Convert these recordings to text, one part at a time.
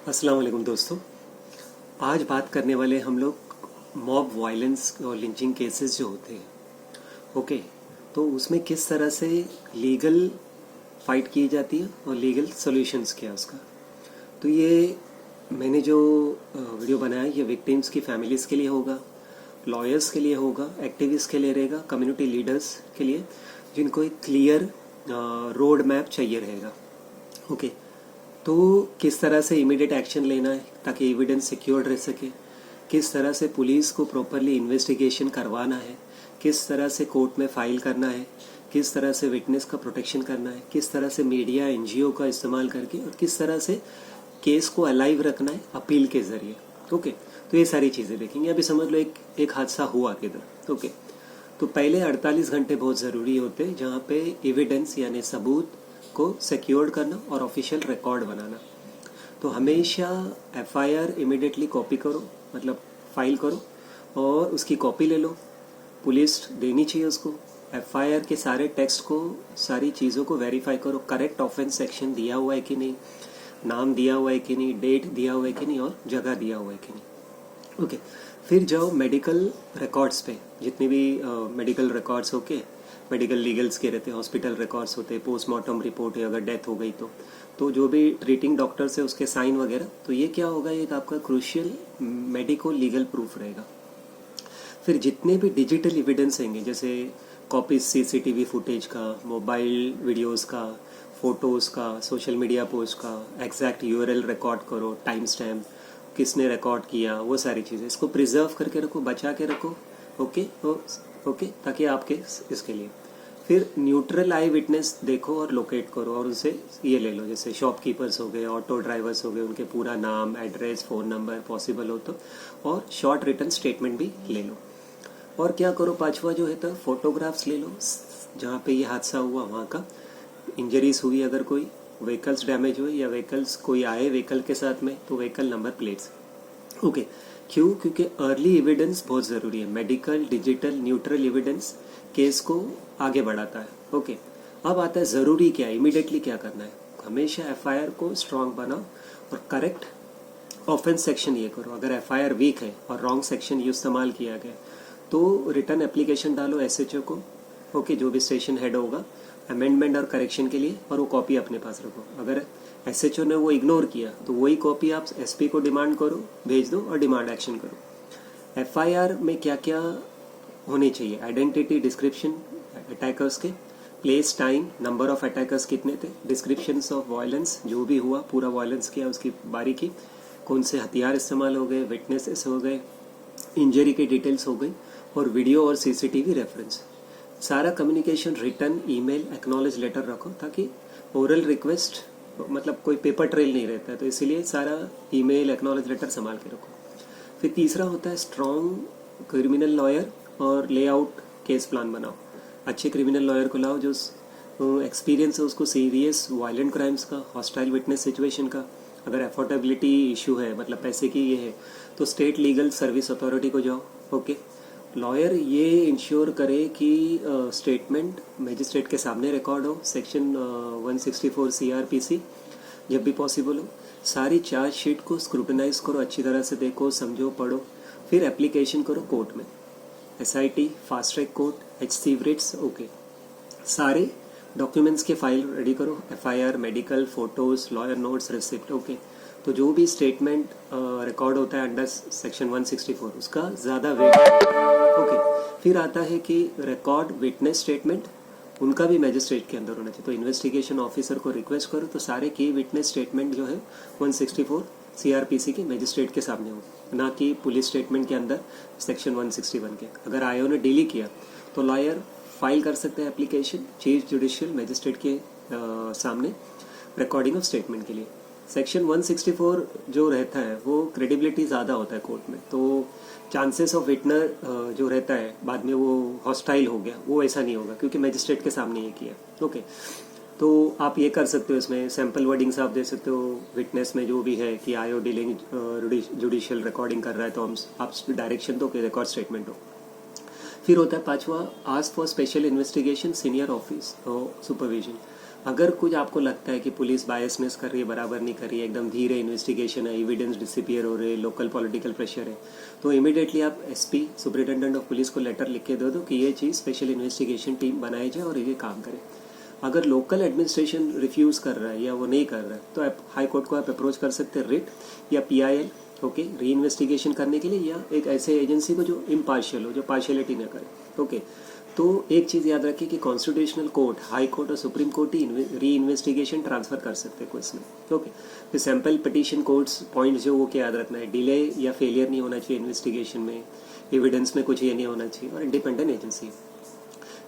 अस्सलाम वालेकुम दोस्तों। आज बात करने वाले हम लोग मॉब वायलेंस और लिंचिंग केसेस जो होते हैं। ओके, तो उसमें किस तरह से लीगल फाइट की जाती है और लीगल सॉल्यूशंस क्या है उसका। तो ये मैंने जो वीडियो बनाया ये विक्टिम्स की फैमिलीज़ के लिए होगा, लॉयर्स के लिए होगा, एक्टिविस्ट के लिए रहेगा, कम्युनिटी लीडर्स के लिए जिनको एक क्लियर रोड मैप चाहिए रहेगा। ओके, तो किस तरह से इमीडिएट एक्शन लेना है ताकि एविडेंस सिक्योर्ड रह सके, किस तरह से पुलिस को प्रॉपरली इन्वेस्टिगेशन करवाना है, किस तरह से कोर्ट में फाइल करना है, किस तरह से विटनेस का प्रोटेक्शन करना है, किस तरह से मीडिया एनजीओ का इस्तेमाल करके और किस तरह से केस को अलाइव रखना है अपील के ज़रिए। ओके, तो ये सारी चीज़ें देखेंगे। अभी समझ लो एक हादसा हुआ किधर। ओके, तो पहले 48 घंटे बहुत ज़रूरी होते हैं जहाँ पे एविडेंस यानी सबूत को सिक्योर्ड करना और ऑफिशियल रिकॉर्ड बनाना। तो हमेशा एफआईआर इमीडिएटली कॉपी करो, मतलब फाइल करो और उसकी कॉपी ले लो, पुलिस देनी चाहिए उसको। एफआईआर के सारे टेक्स्ट को, सारी चीज़ों को वेरीफाई करो, करेक्ट ऑफेंस सेक्शन दिया हुआ है कि नहीं, नाम दिया हुआ है कि नहीं, डेट दिया हुआ है कि नहीं और जगह दिया हुआ है कि नहीं। ओके, फिर जाओ मेडिकल रिकॉर्ड्स पे, जितने भी मेडिकल रिकॉर्ड्स होके मेडिकल लीगल्स के रहते हैं, हॉस्पिटल रिकॉर्ड्स होते हैं, पोस्टमार्टम रिपोर्ट है अगर डेथ हो गई तो जो भी ट्रीटिंग डॉक्टर्स है उसके साइन वगैरह, तो ये क्या होगा, एक आपका क्रूशियल मेडिको लीगल प्रूफ रहेगा। फिर जितने भी डिजिटल एविडेंस होंगे, जैसे कॉपीज सीसीटीवी फुटेज का, मोबाइल वीडियोस का, फोटोज़ का, सोशल मीडिया पोस्ट का, एग्जैक्ट यूआरएल रिकॉर्ड करो, टाइम स्टैम्प किसने रिकॉर्ड किया, वो सारी चीज़ें इसको प्रिजर्व करके रखो, बचा के रखो। ओके ओके, ताकि आपके इसके लिए फिर न्यूट्रल आई विटनेस देखो और लोकेट करो और उनसे ये ले लो, जैसे शॉपकीपर्स हो गए, ऑटो ड्राइवर्स हो गए, उनके पूरा नाम, एड्रेस, फ़ोन नंबर पॉसिबल हो तो, और शॉर्ट रिटर्न स्टेटमेंट भी ले लो। और क्या करो, पांचवा जो है तो फोटोग्राफ्स ले लो जहाँ पे ये हादसा हुआ वहाँ का, इंजरीज हुई अगर कोई, व्हीकल्स डैमेज हुए या व्हीकल्स कोई आए व्हीकल के साथ में तो व्हीकल नंबर प्लेट्स। ओके, क्यों? क्योंकि अर्ली एविडेंस बहुत ज़रूरी है। Medical, digital, neutral evidence case को आगे बढ़ाता है। ओके, अब आता है ज़रूरी क्या है, इमीडिएटली क्या करना है। हमेशा एफआईआर को स्ट्रांग बनाओ और करेक्ट ऑफेंस सेक्शन ये करो। अगर एफआईआर वीक है और रॉन्ग सेक्शन ये इस्तेमाल किया गया तो रिटर्न एप्लीकेशन डालो एसएचओ को। ओके, जो भी स्टेशन हेड होगा अमेंडमेंट और करेक्शन के लिए, और वो कॉपी अपने पास रखो। अगर एसएचओ ने वो इग्नोर किया तो वही कॉपी आप एसपी को डिमांड करो, भेज दो और डिमांड एक्शन करो। एफआईआर में क्या क्या होनी चाहिए, आइडेंटिटी, डिस्क्रिप्शन अटैकर्स के, place, time, number of attackers कितने थे, डिस्क्रिप्शंस ऑफ वायलेंस, जो भी हुआ पूरा वायलेंस किया उसकी बारीकी, कौन से हथियार इस्तेमाल हो गए, विटनेसेस हो गए, इंजरी की डिटेल्स हो गई, और वीडियो और सीसीटीवी रेफरेंस। सारा communication return, email, acknowledge letter रखो, ताकि ओरल रिक्वेस्ट मतलब कोई पेपर ट्रेल नहीं रहता है, तो इसीलिए सारा ईमेल, एक्नॉलेज लेटर संभाल के रखो। फिर तीसरा होता है स्ट्रॉन्ग क्रिमिनल लॉयर और लेआउट केस प्लान बनाओ। अच्छे क्रिमिनल लॉयर को लाओ जो एक्सपीरियंस है उसको सीरियस वायलेंट क्राइम्स का, हॉस्टाइल विटनेस सिचुएशन का। अगर अफोर्डेबिलिटी इशू है, मतलब पैसे की ये है, तो स्टेट लीगल सर्विस अथॉरिटी को जाओ। ओके, लॉयर ये इंश्योर करे कि स्टेटमेंट मजिस्ट्रेट के सामने रिकॉर्ड हो, सेक्शन 164 सीआरपीसी जब भी पॉसिबल हो। सारी चार्जशीट को स्क्रूटनाइज करो, अच्छी तरह से देखो, समझो, पढ़ो, फिर एप्लीकेशन करो कोर्ट में, SIT, fast track court, HC rates. Okay, सारे डॉक्यूमेंट्स के फाइल रेडी करो, FIR, medical, photos, lawyer notes, receipt. Okay, तो जो भी स्टेटमेंट रिकॉर्ड होता है अंडर सेक्शन 164 उसका ज़्यादा वेट। ओके, फिर आता है कि रिकॉर्ड विटनेस स्टेटमेंट, उनका भी मैजिस्ट्रेट के अंदर होना चाहिए। तो इन्वेस्टिगेशन ऑफिसर को रिक्वेस्ट करो तो सारे की विटनेस स्टेटमेंट जो है 164 सीआरपीसी के मैजिस्ट्रेट के सामने हो, ना कि पुलिस स्टेटमेंट के अंदर सेक्शन 161 के। अगर आईओ ने डीली किया तो लॉयर फाइल कर सकते हैं एप्लीकेशन चीफ जुडिशियल मैजिस्ट्रेट के सामने रिकॉर्डिंग ऑफ स्टेटमेंट के लिए। सेक्शन 164 जो रहता है वो क्रेडिबिलिटी ज़्यादा होता है कोर्ट में, तो चांसेस ऑफ विटनर जो रहता है बाद में वो हॉस्टाइल हो गया, वो ऐसा नहीं होगा क्योंकि मैजिस्ट्रेट के सामने ये किया। ओके, तो आप ये कर सकते हो, इसमें सैम्पल वर्डिंग्स आप दे सकते हो विटनेस में जो भी है कि आईओ डीलिंग जुडिशियल रिकॉर्डिंग कर रहा है, तो हम आप डायरेक्शन दो कि रिकॉर्ड स्टेटमेंट हो। फिर होता है पांचवा, ask for special investigation senior office और सुपरविजन। अगर कुछ आपको लगता है कि पुलिस बायसनेस कर रही है, बराबर नहीं कर रही है, एकदम धीरे इन्वेस्टिगेशन है, एविडेंस डिसअपियर हो रहे, लोकल पॉलिटिकल प्रेशर है, तो इमीडिएटली आप एसपी सुपरिटेंडेंट ऑफ पुलिस को लेटर लिख के दे दो कि ये चीज़ स्पेशल इन्वेस्टिगेशन टीम बनाई जाए और ये काम करे। अगर लोकल एडमिनिस्ट्रेशन रिफ्यूज़ कर रहा है या वो नहीं कर रहा है तो आप हाई कोर्ट को आप अप्रोच कर सकते हैं रिट या पीआईएल, ओके, री इन्वेस्टिगेशन करने के लिए, या एक ऐसे एजेंसी को जो इम्पार्शियल हो, जो पार्शियलिटी न करे, ओके। तो एक चीज़ याद रखिए कि कॉन्स्टिट्यूशनल कोर्ट, हाई कोर्ट और सुप्रीम कोर्ट ही री इन्वेस्टिगेशन ट्रांसफर कर सकते हैं केस में, ओके। फिर सैम्पल पिटीशन कोर्ट्स पॉइंट जो वो क्या याद रखना है, डिले या फेलियर नहीं होना चाहिए इन्वेस्टिगेशन में, एविडेंस में कुछ ये नहीं होना चाहिए, और इंडिपेंडेंट एजेंसी।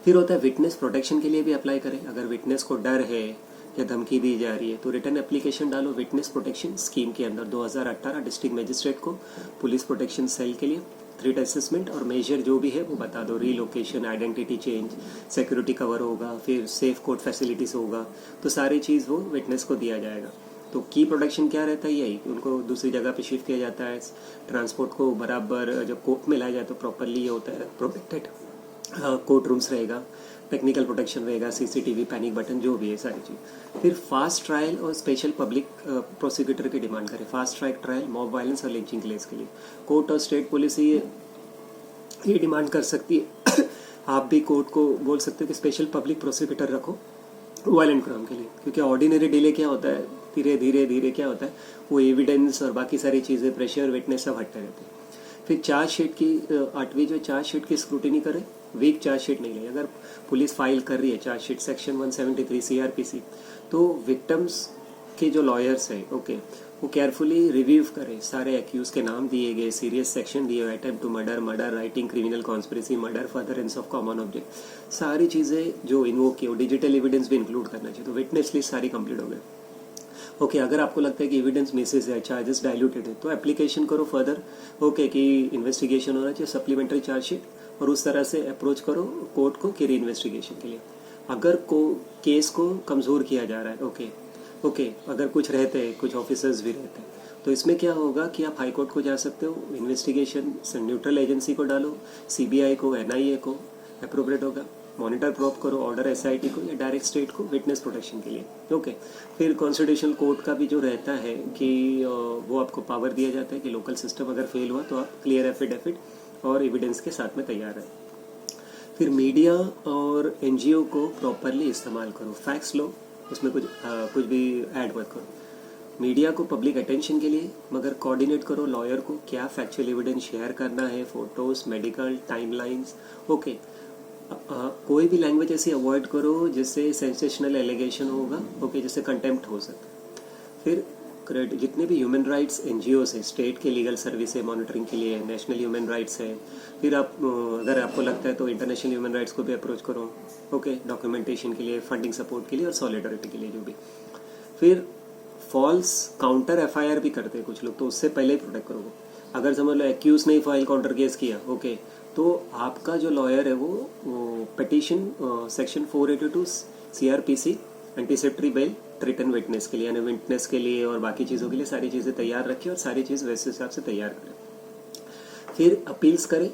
फिर होता है विटनेस प्रोटेक्शन के लिए भी अप्लाई करें। अगर विटनेस को डर है या धमकी दी जा रही है तो रिटर्न एप्लीकेशन डालो विटनेस प्रोटेक्शन स्कीम के अंदर। 2018 डिस्ट्रिक्ट मजिस्ट्रेट को पुलिस प्रोटेक्शन सेल के लिए थ्रेट असेसमेंट और मेजर जो भी है वो बता दो, relocation, identity change, security cover होगा, फिर सेफ कोर्ट फैसिलिटीज़ होगा, तो सारी चीज़ वो विटनेस को दिया जाएगा। तो की प्रोटेक्शन क्या रहता है, यही उनको दूसरी जगह पे शिफ्ट किया जाता है, ट्रांसपोर्ट को बराबर जब कोर्ट में लाया जाए तो प्रॉपरली ये होता है प्रोटेक्टेड, कोर्ट रूम्स रहेगा, टेक्निकल प्रोटेक्शन रहेगा, सीसीटीवी, पैनिक बटन, जो भी है सारी चीज़। फिर फास्ट ट्रायल और स्पेशल पब्लिक प्रोसिक्यूटर की डिमांड करें। Fast track trial mob violence और लिंचिंग केस के लिए कोर्ट और स्टेट पुलिस ये डिमांड कर सकती है। आप भी कोर्ट को बोल सकते हो कि स्पेशल पब्लिक प्रोसिक्यूटर रखो वायलेंट क्राइम के लिए, क्योंकि ऑर्डिनरी डिले क्या होता है, धीरे धीरे धीरे क्या होता है, वो एविडेंस और बाकी सारी चीज़ें, प्रेशर, विटनेस सब हटते रहते हैं। फिर चार्जशीट की 8वीं जो चार्जशीट की स्क्रूटिनी करें, वीक चार्जशीट नहीं ले। अगर पुलिस फाइल कर रही है चार्जशीट सेक्शन 173 सीआरपीसी, तो विक्टिम्स के जो लॉयर्स हैं, ओके, वो केयरफुली रिव्यू करें, सारे एक्यूज के नाम दिए गए, सीरियस सेक्शन दिए हुए, attempt to murder, murder, rioting, criminal conspiracy, murder, furtherance of common object, सारी चीज़ें जो इन्वोक की, वो डिजिटल एविडेंस भी इंक्लूड करना चाहिए। तो विटनेस लिस्ट सारी कंप्लीट हो गई, ओके। अगर आपको लगता है कि एविडेंस मिसेस है, चार्जेस डायल्यूटेड है, तो एप्लीकेशन करो फर्दर, ओके, कि इन्वेस्टिगेशन होना चाहिए, सप्लीमेंट्री चार्जशीट, और उस तरह से अप्रोच करो कोर्ट को कि री इन्वेस्टिगेशन के लिए। अगर केस को कमज़ोर किया जा रहा है, ओके, अगर कुछ रहते हैं, कुछ ऑफिसर्स भी रहते हैं, तो इसमें क्या होगा कि आप हाई कोर्ट को जा सकते हो, इन्वेस्टिगेशन न्यूट्रल एजेंसी को डालो, सीबीआई को, एनआईए को, अप्रोप्रिएट होगा, मॉनिटर ड्रॉप करो, ऑर्डर एसआईटी को या डायरेक्ट स्टेट को विटनेस प्रोटेक्शन के लिए, ओके। फिर कॉन्स्टिट्यूशनल कोर्ट का भी जो रहता है कि वो आपको पावर दिया जाता है कि लोकल सिस्टम अगर फेल हुआ तो आप क्लियर एफिडेविट और एविडेंस के साथ में तैयार है। फिर मीडिया और एनजीओ को प्रॉपरली इस्तेमाल करो, फैक्ट्स लो, उसमें कुछ भी ऐड मत करो। मीडिया को पब्लिक अटेंशन के लिए, मगर कोऑर्डिनेट करो लॉयर को क्या फैक्चुअल एविडेंस शेयर करना है, फोटोज, मेडिकल, टाइमलाइंस, ओके। कोई भी लैंग्वेज ऐसी अवॉइड करो जिससे सेंसेशनल एलिगेशन होगा, ओके, जिससे कंटेम्प्ट हो सकता। फिर जितने भी ह्यूमन राइट्स एनजीओस है, स्टेट के लीगल सर्विस है मॉनिटरिंग के लिए, नेशनल ह्यूमन राइट्स है, फिर आप अगर आपको लगता है तो इंटरनेशनल ह्यूमन राइट्स को भी अप्रोच करो, ओके, डॉक्यूमेंटेशन के लिए, फंडिंग सपोर्ट के लिए और सॉलिडरिटी के लिए जो भी। फिर फॉल्स काउंटर एफआईआर भी करते हैं कुछ लोग, तो उससे पहले ही प्रोटेक्ट करो। अगर समझ लो एक्यूज ने फाइल काउंटर केस किया, ओके, तो आपका जो लॉयर है वो petition section 482 CrPC anticipatory bail return witness के लिए, यानी विटनेस के लिए और बाकी चीज़ों के लिए सारी चीज़ें तैयार रखें और सारी चीज़ वैसे हिसाब से तैयार करें। फिर अपील्स करें,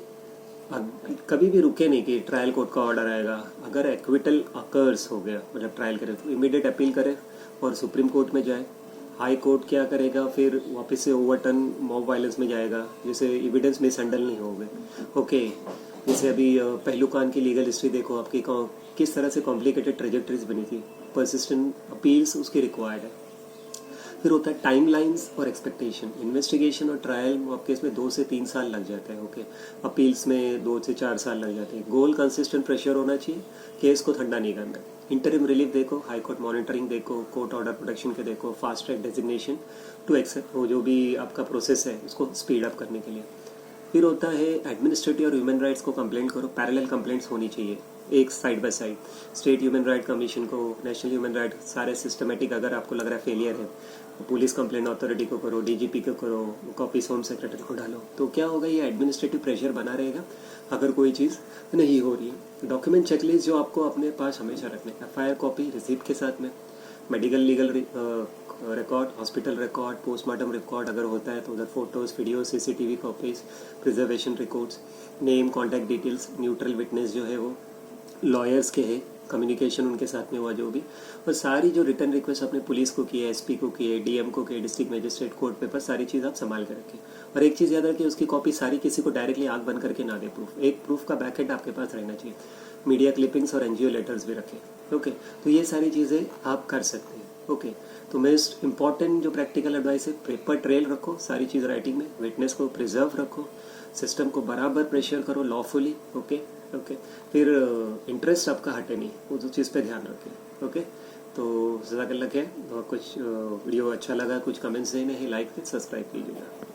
कभी भी रुके नहीं कि ट्रायल कोर्ट का ऑर्डर आएगा। अगर एक्विटल अकर्स हो गया, मतलब ट्रायल करे, तो इमीडिएट अपील करें और सुप्रीम कोर्ट में जाए। हाई कोर्ट क्या करेगा, फिर वापस से ओवरटर्न मॉब वायलेंस में जाएगा, जैसे एविडेंस मिसहैंडल नहीं हो गए, ओके। जैसे अभी पहलुकान की लीगल हिस्ट्री देखो, आपकी किस तरह से कॉम्प्लिकेटेड ट्रेजेक्टरीज बनी थी, परसिस्टेंट अपील्स उसकी रिक्वायर्ड है। फिर होता है टाइमलाइंस और एक्सपेक्टेशन। इन्वेस्टिगेशन और ट्रायल मॉब केस में 2 से 3 साल लग जाते हैं, ओके। अपील्स में 2 से 4 साल लग जाते हैं। गोल कंसिस्टेंट प्रेशर होना चाहिए, केस को ठंडा नहीं करना। इंटरिम रिलीफ देखो, हाई कोर्ट मॉनिटरिंग देखो, कोर्ट ऑर्डर प्रोटेक्शन के देखो, fast track designation to accept, वो जो भी आपका प्रोसेस है उसको स्पीड अप करने के लिए। फिर होता है एडमिनिस्ट्रेटिव और ह्यूमन राइट्स को कंप्लेंट करो, पैरेलल कंप्लेंट्स होनी चाहिए, एक side by side. State human right commission को, नेशनल ह्यूमन राइट, सारे सिस्टमेटिक। अगर आपको लग रहा है फेलियर है, पुलिस कंप्लेंट अथॉरिटी को करो, डीजीपी को करो, कॉपीज होम सेक्रेटरी को डालो। तो क्या होगा, ये एडमिनिस्ट्रेटिव प्रेशर बना रहेगा अगर कोई चीज़ नहीं हो रही है। डॉक्यूमेंट चेकलिस्ट जो आपको अपने पास हमेशा रखने, एफआईआर कॉपी रिसिप्ट के साथ में, medical legal record, hospital record, postmortem record अगर होता है तो उधर photos, video, CCTV copies, preservation records, name, contact details, neutral witness जो है वो लॉयर्स के है, कम्युनिकेशन उनके साथ में हुआ जो भी, और सारी जो रिटर्न रिक्वेस्ट अपने पुलिस को की है, एसपी को की है, डीएम को की है, डिस्ट्रिक्ट मजिस्ट्रेट, कोर्ट पेपर, सारी चीज़ आप संभाल के रखें। और एक चीज़ याद रखिए, उसकी कॉपी सारी किसी को डायरेक्टली आग बंद करके ना दे प्रूफ, एक प्रूफ का बैकएंड आपके पास रहना चाहिए। मीडिया क्लिपिंग्स और एनजीओ लेटर्स भी रखें। ओके, तो ये सारी चीज़ें आप कर सकते हैं। ओके, तो मोस्ट इंपॉर्टेंट जो प्रैक्टिकल एडवाइस है, पेपर ट्रेल रखो, सारी चीज़ राइटिंग में, विटनेस को प्रिजर्व रखो, सिस्टम को बराबर प्रेशर करो लॉफुली। ओके ओके, फिर इंटरेस्ट आपका हटे नहीं, उस चीज़ पे ध्यान रखें। ओके, तो जज़ाकल्लाह खैर। और कुछ वीडियो अच्छा लगा, कुछ कमेंट्स देने हैं, लाइक सब्सक्राइब कीजिएगा।